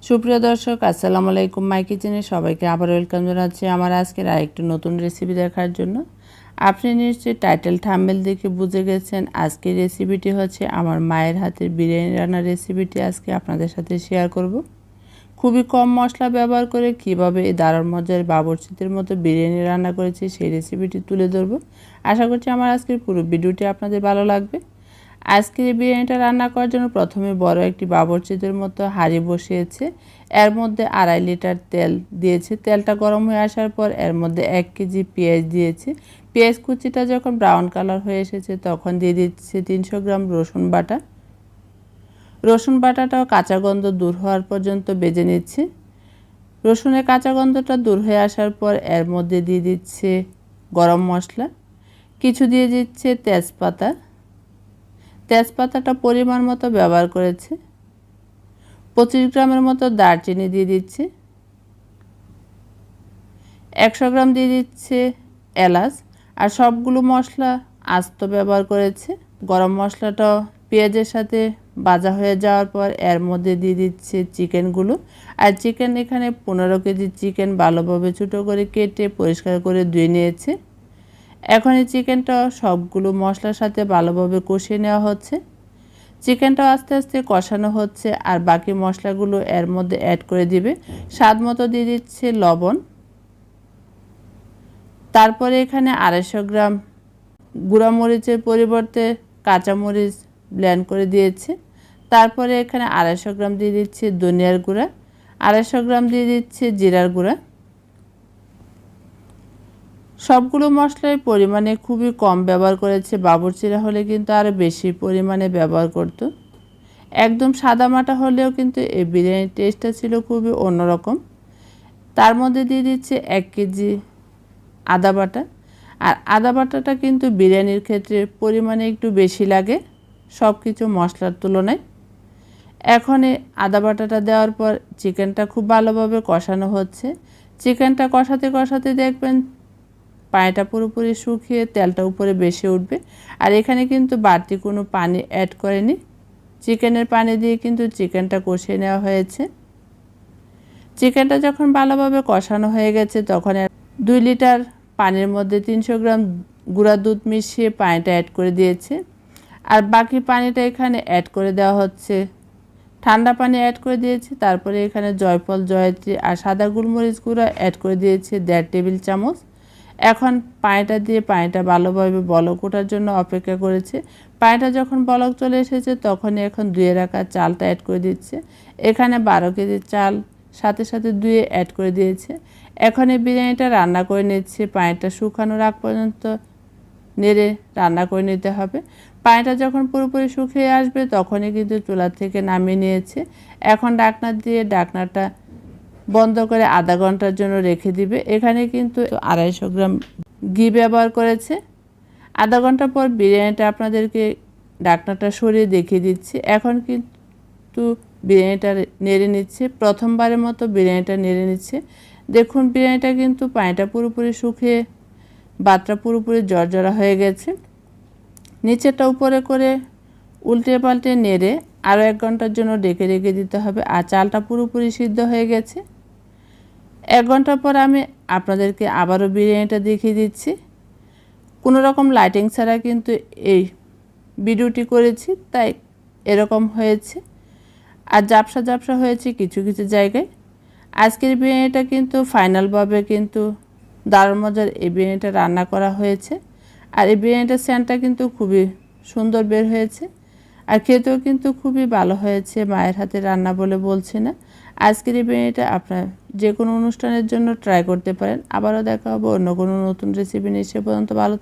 সুপ্রিয় দর্শক, আসসালামু আলাইকুম। মাই কিচেনে সবাইকে আবার ওয়েলকাম জানাচ্ছি আমার আজকের আরেকটি নতুন রেসিপি দেখার জন্য। আপনি নিশ্চয়ই টাইটেল থাম্বনেল দেখে বুঝে গেছেন আজকের রেসিপিটি হচ্ছে আমার মায়ের হাতের বিরিয়ানি রান্নার রেসিপিটি আজকে আপনাদের সাথে শেয়ার করব। খুবই কম মশলা ব্যবহার করে কিভাবে এই দারুণ মজার বাবরচিতের মতো বিরিয়ানি রান্না করেছি সেই রেসিপিটি তুলে ধরব। আশা করছি আমার আজকের পুরো ভিডিওটি আপনাদের ভালো লাগবে। আজকের এই বিরিয়ানিটা রান্না করার জন্য প্রথমে বড় একটি বাবরচিতের মতো হাঁড়ি বসিয়েছে। এর মধ্যে 2.5 লিটার তেল দিয়েছে। তেলটা গরম হয়ে আসার পর এর মধ্যে 1 কেজি পেঁয়াজ দিয়েছে। পেঁয়াজ কুচিটা যখন ব্রাউন কালার হয়ে এসেছে তখন দিয়ে দিচ্ছে 300 গ্রাম রসুন বাটা। রসুন বাটাটাও কাঁচা গন্ধ দূর হওয়ার পর্যন্ত ভেজে নিচ্ছে। রসুনের কাঁচা গন্ধটা দূর হয়ে আসার পর এর মধ্যে দিয়ে দিচ্ছে গরম মশলা, কিছু দিয়ে দিচ্ছে তেজপাতা। তেজপাতাটা পরিমাণ মতো ব্যবহার করেছে। 25 গ্রামের মতো দারচিনি দিয়ে দিচ্ছে। 100 গ্রাম দিয়ে দিচ্ছে এলাচ। আর সবগুলো মশলা আস্ত ব্যবহার করেছে। গরম মশলাটাও পেঁয়াজের সাথে ভাজা হয়ে যাওয়ার পর এর মধ্যে দিয়ে দিচ্ছে চিকেনগুলো। আর চিকেন এখানে 15 কেজি চিকেন ভালোভাবে ছোটো করে কেটে পরিষ্কার করে ধুয়ে নিয়েছে। এখন এই চিকেনটা সবগুলো মশলার সাথে ভালোভাবে কষিয়ে নেওয়া হচ্ছে। চিকেনটা আস্তে আস্তে কষানো হচ্ছে আর বাকি মশলাগুলো এর মধ্যে অ্যাড করে দিবে। স্বাদ মতো দিয়ে দিচ্ছে লবণ। তারপরে এখানে 250 গ্রাম গুঁড়া মরিচের পরিবর্তে কাঁচা মরিচ ব্লেন্ড করে দিয়েছে। তারপরে এখানে 250 গ্রাম দিয়ে দিচ্ছে ধনিয়ার গুঁড়া, 250 গ্রাম দিয়ে দিচ্ছে জিরার গুঁড়া। সবগুলো মশলার পরিমাণে খুবই কম ব্যবহার করেছে। বাবুর্চিরা হলে কিন্তু আরও বেশি পরিমাণে ব্যবহার করত। একদম সাদামাটা হলেও কিন্তু এই বিরিয়ানির টেস্টটা ছিল খুবই অন্যরকম। তার মধ্যে দিয়ে দিচ্ছে 1 কেজি আদা বাটা। আর আদা বাটাটা কিন্তু বিরিয়ানির ক্ষেত্রে পরিমাণে একটু বেশি লাগে সব কিছু মশলার তুলনায়। এখন আদা বাটাটা দেওয়ার পর চিকেনটা খুব ভালোভাবে কষানো হচ্ছে। চিকেনটা কষাতে কষাতে দেখবেন পানিটা পুরোপুরি শুকিয়ে তেলটা উপরে বেশি উঠবে। আর এখানে কিন্তু বাড়তি কোনো পানি অ্যাড করেনি। চিকেনের পানি দিয়ে কিন্তু চিকেনটা কষিয়ে নেওয়া হয়েছে। চিকেনটা যখন ভালোভাবে কষানো হয়ে গেছে তখন 2 লিটার পানির মধ্যে 300 গ্রাম গুঁড়া দুধ মিশিয়ে পানিটা অ্যাড করে দিয়েছে। আর বাকি পানিটা এখানে অ্যাড করে দেওয়া হচ্ছে। ঠান্ডা পানি অ্যাড করে দিয়েছি। তারপরে এখানে জয়ফল, জয়ত্রী আর সাদা গোলমরিচ গুঁড়া অ্যাড করে দিয়েছি 1.5 টেবিল চামচ। এখন পানিটা দিয়ে পানিটা ভালোভাবে বলক ওঠার জন্য অপেক্ষা করেছে। পানিটা যখন বলক চলে এসেছে তখনই এখন ধুয়ে রাখা চালটা অ্যাড করে দিচ্ছে। এখানে 12 কেজি চাল সাথে সাথে ধুয়ে অ্যাড করে দিয়েছে। এখন এই বিরিয়ানিটা রান্না করে নিচ্ছে। পানিটা শুকানোর আগ পর্যন্ত নেড়ে রান্না করে নিতে হবে। পানিটা যখন পুরোপুরি শুকিয়ে আসবে তখনই কিন্তু চুলা থেকে নামিয়ে নিয়েছে। এখন ঢাকনা দিয়ে ঢাকনাটা বন্ধ করে আধা ঘন্টার জন্য রেখে দিবে। এখানে কিন্তু 250 গ্রাম ঘি ব্যবহার করেছে। আধা ঘন্টা পর বিরিয়ানিটা আপনাদেরকে ঢাকনাটা সরিয়ে দেখিয়ে দিচ্ছি। এখন কিন্তু বিরিয়ানিটা নেড়ে নিচ্ছে। প্রথমবারের মতো বিরিয়ানিটা নেড়ে নিচ্ছে। দেখুন বিরিয়ানিটা কিন্তু পানিটা পুরোপুরি শুকিয়ে ভাতটা পুরোপুরি জর্জরা হয়ে গেছে। নিচেটা উপরে করে উল্টে পাল্টে নেড়ে আরও 1 ঘন্টার জন্য রেখে দিতে হবে। আর চালটা পুরোপুরি সিদ্ধ হয়ে গেছে। 1 ঘন্টা পর আমি আপনাদেরকে আবারও বিরিয়ানিটা দেখিয়ে দিচ্ছি। কোনো রকম লাইটিং ছাড়া কিন্তু এই ভিডিওটি করেছি, তাই এরকম হয়েছে। আর ঝাপসা ঝাপসা হয়েছে কিছু কিছু জায়গায়। আজকের বিরিয়ানিটা কিন্তু ফাইনালভাবে কিন্তু দারুণ মজার এই বিরিয়ানিটা রান্না করা হয়েছে। আর এই বিরিয়ানিটার সেন্টটা কিন্তু খুবই সুন্দর বের হয়েছে। আর খেতেও কিন্তু খুবই ভালো হয়েছে। মায়ের হাতে রান্না বলে বলছি না। আজকের এই বিরিয়ানিটা আপনার যে কোনো অনুষ্ঠানের জন্য ট্রাই করতে পারেন। আবারও দেখা হবে অন্য কোনো নতুন রেসিপি নিয়ে। সে পর্যন্ত ভালো থাকবেন।